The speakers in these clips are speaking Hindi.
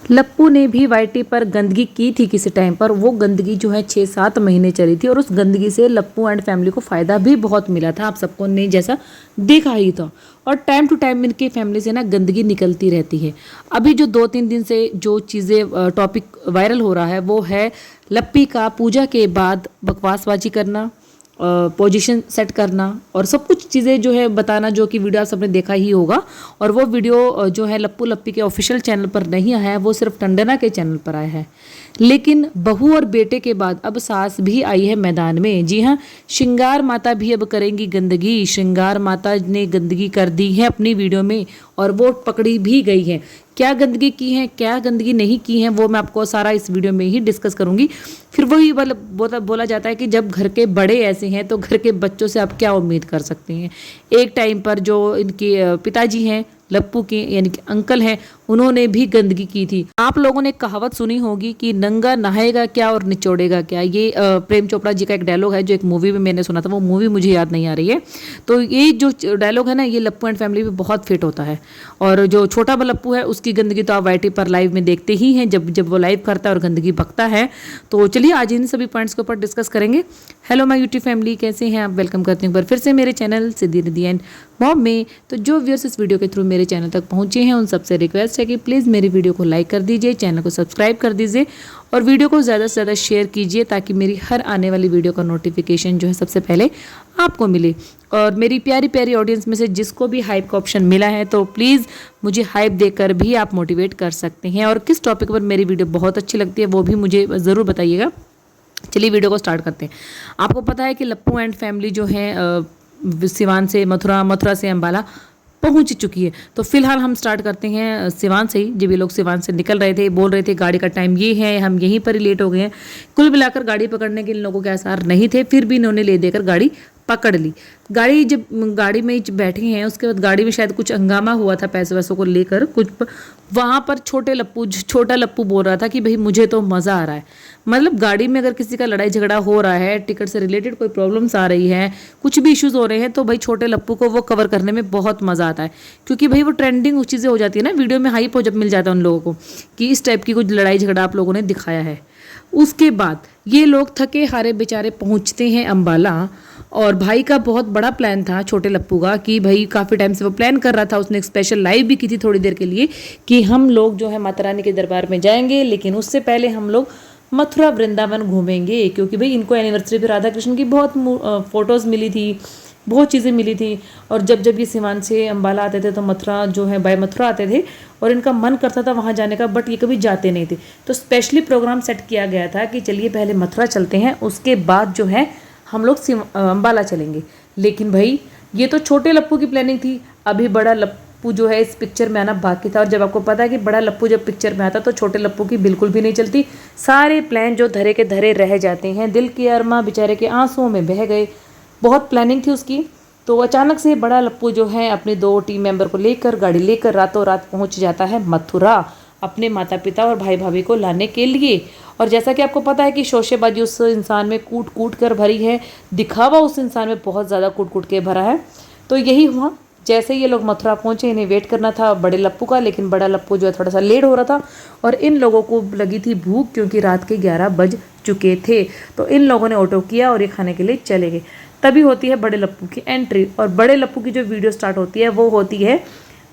लप्पू ने भी वाईटी पर गंदगी की थी किसी टाइम पर। वो गंदगी जो है 6-7 महीने चली थी और उस गंदगी से लप्पू एंड फैमिली को फ़ायदा भी बहुत मिला था। आप सबको ने जैसा देखा ही था। और टाइम टू टाइम इनकी फैमिली से ना गंदगी निकलती रहती है। अभी जो 2-3 दिन से जो चीज़ें टॉपिक वायरल हो रहा है वो है लप्पी का पूजा के बाद बकवासबाजी करना, पोजीशन सेट करना और सब कुछ चीज़ें जो है बताना, जो कि वीडियो आप सबने देखा ही होगा। और वो वीडियो जो है लप्पू लप्पी के ऑफिशियल चैनल पर नहीं आया है, वो सिर्फ टंडना के चैनल पर आया है। लेकिन बहू और बेटे के बाद अब सास भी आई है मैदान में। जी हाँ, श्रृंगार माता भी अब करेंगी गंदगी। श्रृंगार माता ने गंदगी कर दी है अपनी वीडियो में और वो पकड़ी भी गई है। क्या गंदगी की है, क्या गंदगी नहीं की है, वो मैं आपको सारा इस वीडियो में ही डिस्कस करूंगी। फिर वही बोला जाता है कि जब घर के बड़े ऐसे हैं तो घर के बच्चों से आप क्या उम्मीद कर सकते हैं। एक टाइम पर जो इनके पिताजी हैं लप्पू के, यानी कि अंकल हैं, उन्होंने भी गंदगी की थी। आप लोगों ने कहावत सुनी होगी कि नंगा नहाएगा क्या और निचोड़ेगा क्या। ये प्रेम चोपड़ा जी का एक डायलॉग है जो एक मूवी में मैंने सुना था। वो मूवी मुझे याद नहीं आ रही है। तो ये जो डायलॉग है ना, ये लप्पू एंड फैमिली में बहुत फिट होता है। और जो छोटा लप्पू है उसकी गंदगी तो आप वाईटी पर लाइव में देखते ही हैं, जब वो लाइव करता है और गंदगी बकता है। तो चलिए आज इन सभी पॉइंट्स के ऊपर डिस्कस करेंगे। हेलो माय यूट्यूब फैमिली, कैसे हैं आप? वेलकम करती हूँ फिर से मेरे channel Siddhi Riddhi and mom में। तो जो व्यूअर्स इस वीडियो के थ्रू मेरे चैनल तक पहुंचे हैं उन सबसे रिक्वेस्ट है कि प्लीज़ मेरी वीडियो को लाइक कर दीजिए, चैनल को सब्सक्राइब कर दीजिए और वीडियो को ज़्यादा से ज़्यादा शेयर कीजिए ताकि मेरी हर आने वाली वीडियो का नोटिफिकेशन जो है सबसे पहले आपको मिले। और मेरी प्यारी प्यारी ऑडियंस में से जिसको भी हाइप का ऑप्शन मिला है तो प्लीज़ मुझे हाइप देकर भी आप मोटिवेट कर सकते हैं। और किस टॉपिक पर मेरी वीडियो बहुत अच्छी लगती है वो भी मुझे ज़रूर बताइएगा। चलिए वीडियो को स्टार्ट करते हैं। आपको पता है कि लप्पू एंड फैमिली जो है सिवान से मथुरा, मथुरा से अम्बाला पहुंच चुकी है। तो फिलहाल हम स्टार्ट करते हैं सिवान से ही। जब ये लोग सिवान से निकल रहे थे, बोल रहे थे गाड़ी का टाइम ये है, हम यहीं पर ही लेट हो गए हैं। कुल मिलाकर गाड़ी पकड़ने के इन लोगों के आसार नहीं थे, फिर भी इन्होंने ले देकर गाड़ी पकड़ ली। जब गाड़ी में बैठे हैं उसके बाद गाड़ी में शायद कुछ हंगामा हुआ था पैसे वैसों को लेकर कुछ। वहाँ पर छोटा लप्पू बोल रहा था कि भाई मुझे तो मज़ा आ रहा है। मतलब गाड़ी में अगर किसी का लड़ाई झगड़ा हो रहा है, टिकट से रिलेटेड कोई प्रॉब्लम्स आ रही है, कुछ भी इश्यूज हो रहे हैं, तो भाई छोटे लप्पू को वो कवर करने में बहुत मज़ा आता है। क्योंकि भाई वो ट्रेंडिंग चीज़ें हो जाती है ना, वीडियो में हाइप हो जब मिल जाता है उन लोगों को कि इस टाइप की कुछ लड़ाई झगड़ा आप लोगों ने दिखाया है। उसके बाद ये लोग थके हारे बेचारे पहुंचते हैं अम्बाला। और भाई का बहुत बड़ा प्लान था छोटे लप्पू का कि भाई काफ़ी टाइम से वो प्लान कर रहा था। उसने एक स्पेशल लाइव भी की थी थोड़ी देर के लिए कि हम लोग जो है माता रानी के दरबार में जाएंगे, लेकिन उससे पहले हम लोग मथुरा वृंदावन घूमेंगे। क्योंकि भाई इनको एनिवर्सरी पे राधा कृष्ण की बहुत फोटोज़ मिली थी, बहुत चीज़ें मिली थी। और जब ये सिवान से अम्बाला आते थे तो मथुरा जो है बाय मथुरा आते थे और इनका मन करता था वहाँ जाने का, बट ये कभी जाते नहीं थे। तो स्पेशली प्रोग्राम सेट किया गया था कि चलिए पहले मथुरा चलते हैं, उसके बाद जो है हम लोग अम्बाला चलेंगे। लेकिन भाई ये तो छोटे लप्पू की प्लानिंग थी। अभी बड़ा लप्पू जो है इस पिक्चर में आना बाकी था। और जब आपको पता है कि बड़ा लप्पू जब पिक्चर में आता तो छोटे लप्पू की बिल्कुल भी नहीं चलती। सारे प्लान जो धरे के धरे रह जाते हैं। दिल के अरमा बेचारे के आंसुओं में बह गए। बहुत प्लानिंग थी उसकी। तो अचानक से बड़ा लप्पू जो है अपने 2 टीम मेंबर को लेकर गाड़ी लेकर रातों रात पहुंच जाता है मथुरा अपने माता पिता और भाई भाभी को लाने के लिए। और जैसा कि आपको पता है कि शोशेबाजी उस इंसान में कूट कूट कर भरी है, दिखावा उस इंसान में बहुत ज़्यादा कूट कूट के भरा है। तो यही हुआ। जैसे ये लोग मथुरा पहुंचे, इन्हें वेट करना था बड़े लप्पू का, लेकिन बड़ा लप्पू जो है थोड़ा सा लेट हो रहा था और इन लोगों को लगी थी भूख क्योंकि रात के 11 बज चुके थे। तो इन लोगों ने ऑटो किया और ये खाने के लिए चले गए। तभी होती है बड़े लप्पू की एंट्री। और बड़े लप्पू की जो वीडियो स्टार्ट होती है वो होती है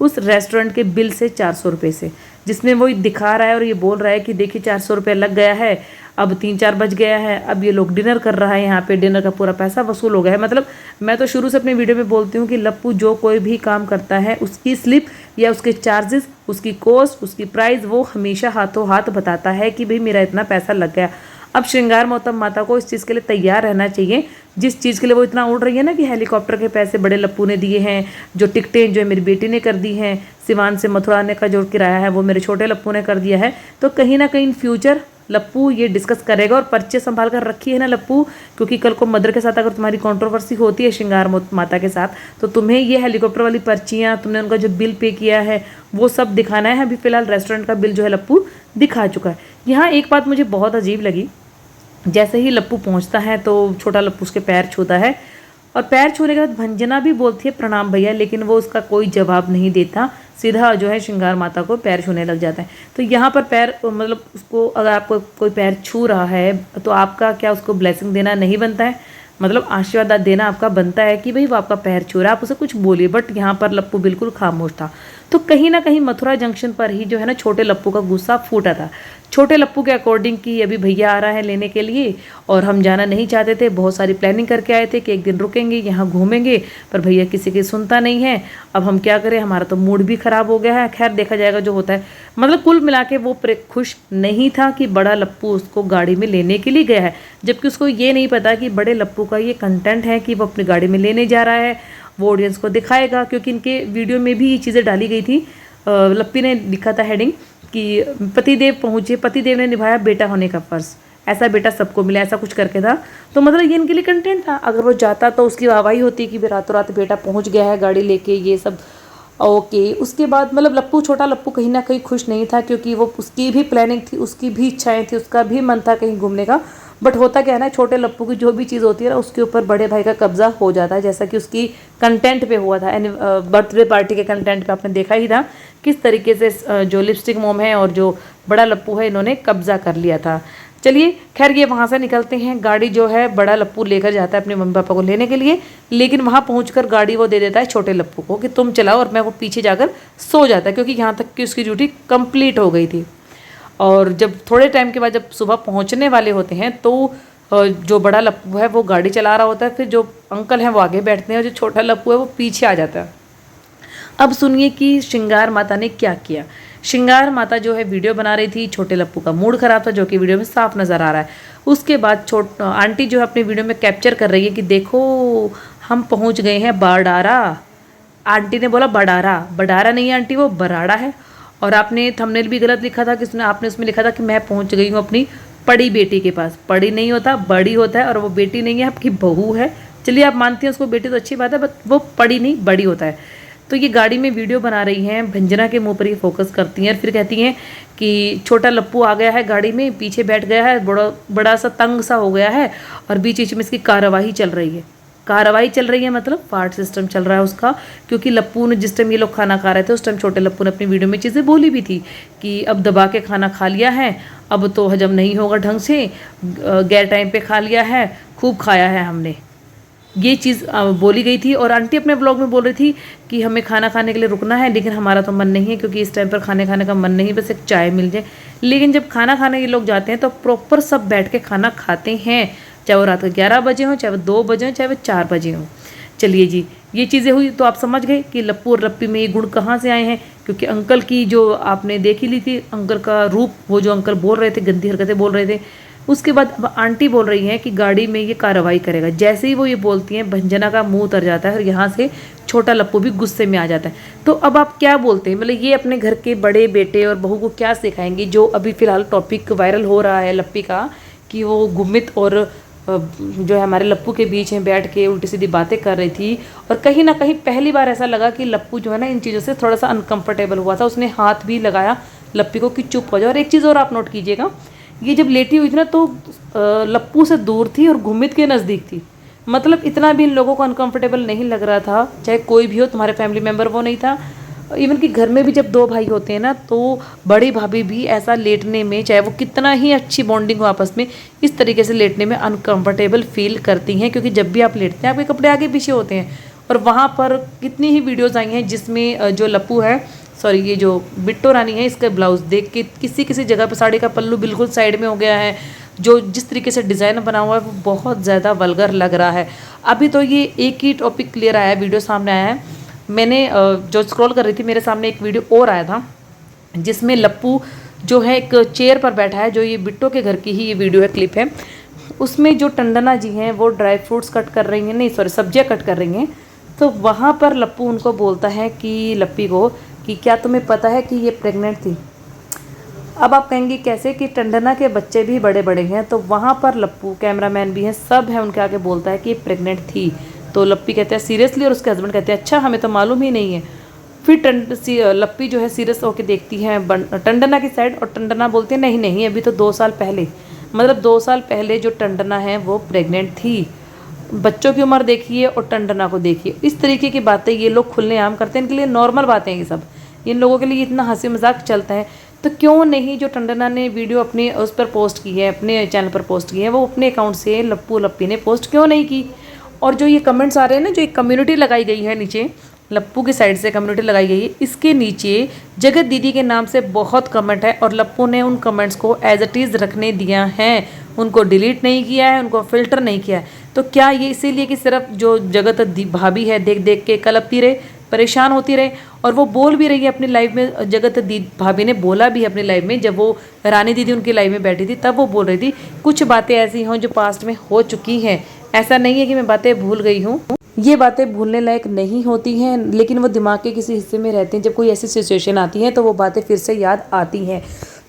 उस रेस्टोरेंट के बिल से 400 रुपये से, जिसमें वो दिखा रहा है और ये बोल रहा है कि देखिए 400 रुपये लग गया है, अब 3-4 बज गया है, अब ये लोग डिनर कर रहा है, यहाँ पे डिनर का पूरा पैसा वसूल हो गया है। मतलब मैं तो शुरू से अपने वीडियो में बोलती हूँ कि लप्पू जो कोई भी काम करता है उसकी स्लिप या उसके चार्जेस, उसकी कॉस्ट, उसकी प्राइस वो हमेशा हाथों हाथ बताता है कि भाई मेरा इतना पैसा लग गया। अब श्रृंगार मौतम माता को इस चीज़ के लिए तैयार रहना चाहिए जिस चीज़ के लिए वो इतना उड़ रही है ना, कि हेलीकॉप्टर के पैसे बड़े लप्पू ने दिए हैं, जो टिकटें जो है मेरी बेटी ने कर दी हैं, सिवान से मथुरा आने का जो किराया है वो मेरे छोटे लप्पू ने कर दिया है। तो कहीं ना कहीं इन फ्यूचर लप्पू ये डिस्कस करेगा। और पर्चे संभाल कर रखी है ना लप्पू, क्योंकि कल को मदर के साथ अगर तुम्हारी कंट्रोवर्सी होती है श्रृंगार माता के साथ तो तुम्हें ये हेलीकॉप्टर वाली पर्चियाँ, तुमने उनका जो बिल पे किया है वो सब दिखाना है। अभी फिलहाल रेस्टोरेंट का बिल जो है लप्पू दिखा चुका है। यहाँ एक बात मुझे बहुत अजीब लगी। जैसे ही लप्पू पहुंचता है तो छोटा लप्पू उसके पैर छूता है और पैर छूने के बाद भंजना भी बोलती है प्रणाम भैया, लेकिन वो उसका कोई जवाब नहीं देता, सीधा जो है श्रृंगार माता को पैर छूने लग जाता है। तो यहाँ पर पैर मतलब उसको अगर आपको कोई पैर छू रहा है तो आपका क्या उसको ब्लेसिंग देना नहीं बनता है, मतलब आशीर्वाद देना आपका बनता है कि भाई वो आपका पैर छू रहा है, आप उसे कुछ बोलिए। बट यहाँ पर लप्पू बिल्कुल खामोश था। तो कहीं ना कहीं मथुरा जंक्शन पर ही जो है ना छोटे लप्पू का गुस्सा फूटा था। छोटे लप्पू के अकॉर्डिंग कि अभी भैया आ रहा है लेने के लिए और हम जाना नहीं चाहते थे, बहुत सारी प्लानिंग करके आए थे कि एक दिन रुकेंगे यहाँ घूमेंगे, पर भैया किसी की सुनता नहीं है। अब हम क्या करें, हमारा तो मूड भी खराब हो गया है। खैर देखा जाएगा जो होता है। मतलब कुल मिला के वो खुश नहीं था कि बड़ा लप्पू उसको गाड़ी में लेने के लिए गया है, जबकि उसको ये नहीं पता कि बड़े लप्पू का ये कंटेंट है कि वो अपनी गाड़ी में लेने जा रहा है, वो ऑडियंस को दिखाएगा। क्योंकि इनके वीडियो में भी ये चीज़ें डाली गई थी। लप्पी ने लिखा था हेडिंग कि पतिदेव पहुँचे, पतिदेव ने निभाया बेटा होने का फ़र्ज़, ऐसा बेटा सबको मिला, ऐसा कुछ करके था। तो मतलब ये इनके लिए कंटेंट था। अगर वो जाता तो उसकी वाहवाही होती कि रातों रात बेटा पहुँच गया है गाड़ी लेके, ये सब ओके। उसके बाद मतलब लप्पू, छोटा लप्पू कहीं ना कहीं खुश नहीं था, क्योंकि वो उसकी भी प्लानिंग थी, उसकी भी इच्छाएं थी, उसका भी मन था कहीं घूमने का। बट होता क्या है ना, छोटे लप्पू की जो भी चीज़ होती है ना उसके ऊपर बड़े भाई का कब्जा हो जाता है, जैसा कि उसकी कंटेंट पे हुआ था। बर्थडे पार्टी के कंटेंट पे आपने देखा ही था किस तरीके से जो लिपस्टिक मोम है और जो बड़ा लप्पू है इन्होंने कब्जा कर लिया था। चलिए खैर ये वहाँ से निकलते हैं। गाड़ी जो है बड़ा लप्पू लेकर जाता है अपने मम्मी पापा को लेने के लिए, लेकिन वहाँ पहुँचकर गाड़ी वो दे देता है छोटे लप्पू को कि तुम चलाओ, और मैं वो पीछे जाकर सो जाता है, क्योंकि यहाँ तक कि उसकी ड्यूटी कंप्लीट हो गई थी। और जब थोड़े टाइम के बाद जब सुबह पहुँचने वाले होते हैं तो जो बड़ा लप्पू है वो गाड़ी चला रहा होता है, फिर जो अंकल हैं वो आगे बैठते हैं और जो छोटा लप्पू है वो पीछे आ जाता है। अब सुनिए कि श्रृंगार माता ने क्या किया। श्रृंगार माता जो है वीडियो बना रही थी, छोटे लप्पू का मूड खराब था जो कि वीडियो में साफ नज़र आ रहा है। उसके बाद आंटी जो है अपनी वीडियो में कैप्चर कर रही है कि देखो हम पहुंच गए हैं बडारा। आंटी ने बोला बडारा, बडारा नहीं है आंटी, वो बराड़ा है। और आपने थंबनेल भी गलत लिखा था कि आपने उसमें लिखा था कि मैं पहुंच गई हूँ अपनी बड़ी बेटी के पास। बड़ी नहीं होता, बड़ी होता है, और वो बेटी नहीं है, आपकी बहू है। चलिए आप मानती हैं उसको बेटी तो अच्छी बात है, बट वो बड़ी नहीं बड़ी होता है। तो ये गाड़ी में वीडियो बना रही हैं, भंजना के मुंह पर ही फोकस करती हैं और फिर कहती हैं कि छोटा लप्पू आ गया है गाड़ी में, पीछे बैठ गया है, बड़ा सा तंग सा हो गया है, और बीच बीच में इसकी कार्रवाई चल रही है। कार्रवाई चल रही है मतलब पार्ट सिस्टम चल रहा है उसका, क्योंकि लप्पू ने जिस टाइम ये लोग खाना खा रहे थे उस टाइम छोटे लप्पू ने अपनी वीडियो में चीज़ें बोली भी थी कि अब दबा के खाना खा लिया है, अब तो हजम नहीं होगा ढंग से, गैर टाइम पे खा लिया है, खूब खाया है हमने, ये चीज़ बोली गई थी। और आंटी अपने ब्लॉग में बोल रही थी कि हमें खाना खाने के लिए रुकना है, लेकिन हमारा तो मन नहीं है, क्योंकि इस टाइम पर खाने का मन नहीं, बस एक चाय मिल जाए। लेकिन जब खाना खाने ये लोग जाते हैं तो प्रॉपर सब बैठ के खाना खाते हैं, चाहे वो रात के 11 बजे हों, चाहे वो 2 बजे हों, चाहे वो 4 बजे हों। चलिए जी, ये चीज़ें हुई तो आप समझ गए कि लप्पू और लप्पी में ये गुण कहाँ से आए हैं। क्योंकि अंकल की जो आपने देख ही ली थी, अंकल का रूप, वो जो अंकल बोल रहे थे, गंदी हरकतें बोल रहे थे। उसके बाद अब आंटी बोल रही हैं कि गाड़ी में ये कार्रवाई करेगा। जैसे ही वो ये बोलती हैं, भंजना का मुंह उतर जाता है और यहाँ से छोटा लप्पू भी गुस्से में आ जाता है। तो अब आप क्या बोलते हैं, मतलब ये अपने घर के बड़े बेटे और बहू को क्या सिखाएंगे, जो अभी फ़िलहाल टॉपिक वायरल हो रहा है लप्पी का, कि वो गुमित और जो है हमारे लप्पू के बीच में बैठ के उल्टी सीधी बातें कर रही थी। और कहीं ना कहीं पहली बार ऐसा लगा कि लप्पू जो है ना इन चीज़ों से थोड़ा सा अनकंफर्टेबल हुआ था। उसने हाथ भी लगाया लप्पी को कि चुप हो जाओ। और एक चीज़ और आप नोट कीजिएगा, ये जब लेटी हुई थी ना तो लप्पू से दूर थी और गुमित के नज़दीक थी। मतलब इतना भी इन लोगों को अनकंफर्टेबल नहीं लग रहा था, चाहे कोई भी हो, तुम्हारे फैमिली मेम्बर वो नहीं था। इवन कि घर में भी जब 2 भाई होते हैं ना तो बड़ी भाभी भी ऐसा लेटने में, चाहे वो कितना ही अच्छी बॉन्डिंग हो आपस में, इस तरीके से लेटने में अनकंफर्टेबल फील करती हैं। क्योंकि जब भी आप लेटते हैं आपके कपड़े आगे पीछे होते हैं। और वहाँ पर कितनी ही वीडियोज़ आई हैं जिसमें जो लप्पू है, सॉरी ये जो बिट्टो रानी है, इसका ब्लाउज़ देख के किसी किसी जगह पर साड़ी का पल्लू बिल्कुल साइड में हो गया है। जो जिस तरीके से डिज़ाइन बना हुआ है वो बहुत ज़्यादा वल्गर लग रहा है। अभी तो ये एक ही टॉपिक क्लियर आया है, वीडियो सामने आया है। मैंने जो स्क्रॉल कर रही थी मेरे सामने एक वीडियो और आया था जिसमें लप्पू जो है एक चेयर पर बैठा है, जो ये बिट्टो के घर की ही ये वीडियो है, क्लिप है। उसमें जो टंडना जी हैं वो ड्राई फ्रूट्स कट कर रही हैं, नहीं सॉरी सब्जियां कट कर रही हैं। तो वहाँ पर लप्पू उनको बोलता है कि लप्पी को कि क्या तुम्हें पता है कि ये प्रेग्नेंट थी। अब आप कहेंगे कैसे, कि टंडना के बच्चे भी बड़े बड़े हैं। तो वहाँ पर लप्पू, कैमरामैन भी हैं, सब है, उनके आगे बोलता है कि ये प्रेग्नेंट थी। तो लप्पी कहते हैं सीरियसली, और उसके हस्बैंड कहते हैं अच्छा हमें तो मालूम ही नहीं है। फिर लप्पी जो है सीरियस होकर देखती है टंडना की साइड, और टंडना बोलती है नहीं नहीं अभी तो 2 साल पहले, मतलब 2 साल पहले जो टंडना है वो प्रेग्नेंट थी। बच्चों की उम्र देखिए और टंडना को देखिए, इस तरीके की बातें ये लोग खुलेआम करते हैं। इनके लिए नॉर्मल बातें हैं ये सब, इन लोगों के लिए इतना हंसी मजाक चलता है। तो क्यों नहीं जो टंडना ने वीडियो अपने उस पर पोस्ट की है, अपने चैनल पर पोस्ट की है, वो अपने अकाउंट से लप्पू लप्पी ने पोस्ट क्यों नहीं की। और जो ये कमेंट्स आ रहे हैं ना, जो एक कम्युनिटी लगाई गई है नीचे, लप्पू की साइड से कम्युनिटी लगाई गई है, इसके नीचे जगत दीदी के नाम से बहुत कमेंट है और लप्पू ने उन कमेंट्स को एज इट इज़ रखने दिया है, उनको डिलीट नहीं किया है, उनको फिल्टर नहीं किया है। तो क्या ये इसीलिए कि सिर्फ जो जगत भाभी है देख देख के कलपती रहे, परेशान होती रहे। और वो बोल भी रही है अपनी लाइफ में, जगत भाभी ने बोला भी है अपनी लाइफ में, जब वो रानी दीदी उनकी लाइफ में बैठी थी तब वो बोल रही थी कुछ बातें ऐसी हों जो पास्ट में हो चुकी हैं। ऐसा नहीं है कि मैं बातें भूल गई हूँ, ये बातें भूलने लायक नहीं होती हैं, लेकिन वो दिमाग के किसी हिस्से में रहती हैं। जब कोई ऐसी सिचुएशन आती है तो वो बातें फिर से याद आती हैं।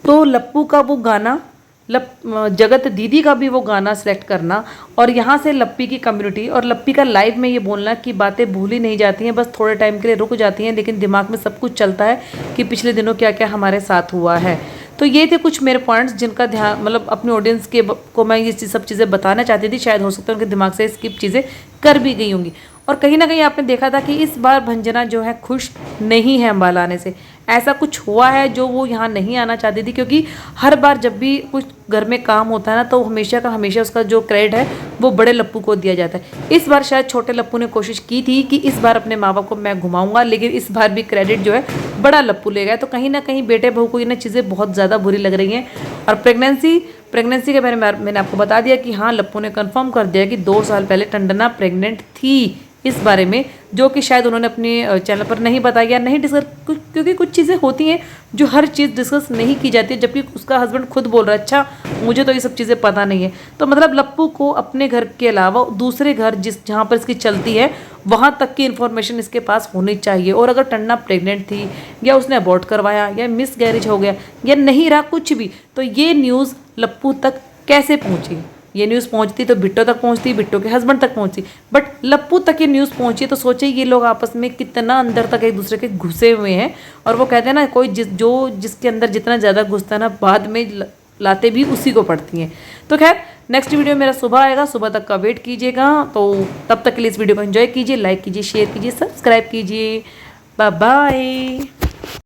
तो लप्पू का वो गाना, जगत दीदी का भी वो गाना सेलेक्ट करना, और यहाँ से लप्पी की कम्युनिटी और लप्पी का लाइव में ये बोलना कि बातें भूली नहीं जाती हैं, बस थोड़े टाइम के लिए रुक जाती हैं, लेकिन दिमाग में सब कुछ चलता है कि पिछले दिनों क्या क्या हमारे साथ हुआ है। तो ये थे कुछ मेरे पॉइंट्स जिनका ध्यान, मतलब अपने ऑडियंस के को मैं ये सब चीज़ें बताना चाहती थी। शायद हो सकता है उनके दिमाग से स्किप चीज़ें कर भी गई होंगी। और कहीं ना कहीं आपने देखा था कि इस बार भंजना जो है खुश नहीं है अम्बाला आने से। ऐसा कुछ हुआ है जो वो यहाँ नहीं आना चाहती थी, क्योंकि हर बार जब भी कुछ घर में काम होता है ना, तो हमेशा का हमेशा उसका जो क्रेडिट है वो बड़े लप्पू को दिया जाता है। इस बार शायद छोटे लप्पू ने कोशिश की थी कि इस बार अपने माँ बाप को मैं घुमाऊंगा, लेकिन इस बार भी क्रेडिट जो है बड़ा लप्पू ले गया। तो कहीं ना कहीं बेटे बहू को ये ना चीज़ें बहुत ज़्यादा बुरी लग रही हैं। और प्रेगनेंसी के बारे में मैंने आपको बता दिया कि हाँ, लप्पू ने कंफर्म कर दिया कि 2 साल पहले टंडना प्रेग्नेंट थी, इस बारे में, जो कि शायद उन्होंने अपने चैनल पर नहीं बताया या नहीं डिस्कस, क्योंकि कुछ चीज़ें होती हैं जो हर चीज़ डिस्कस नहीं की जाती है, जबकि उसका हस्बैंड खुद बोल रहा है अच्छा मुझे तो ये सब चीज़ें पता नहीं है। तो मतलब लप्पू को अपने घर के अलावा दूसरे घर जहाँ पर इसकी चलती है वहाँ तक की इन्फॉर्मेशन इसके पास होनी चाहिए। और अगर टंडना प्रेग्नेंट थी या उसने अबॉर्ट करवाया या मिस गैरेज हो गया या नहीं रहा कुछ भी, तो ये न्यूज़ लप्पू तक कैसे पहुँची। ये न्यूज़ पहुंचती तो बिट्टो तक पहुंचती, बिट्टो के हस्बैंड तक पहुंचती, बट लप्पू तक ये न्यूज़ पहुंची। तो सोचिए ये लोग आपस में कितना अंदर तक एक दूसरे के घुसे हुए हैं। और वो कहते हैं ना, कोई जिसके अंदर जितना ज़्यादा घुसता है ना, बाद में लाते भी उसी को पड़ती हैं। तो खैर, नेक्स्ट वीडियो मेरा सुबह आएगा, सुबह तक का वेट कीजिएगा। तो तब तक के लिए इस वीडियो को एंजॉय कीजिए, लाइक कीजिए, शेयर कीजिए, सब्सक्राइब कीजिए। Bye bye.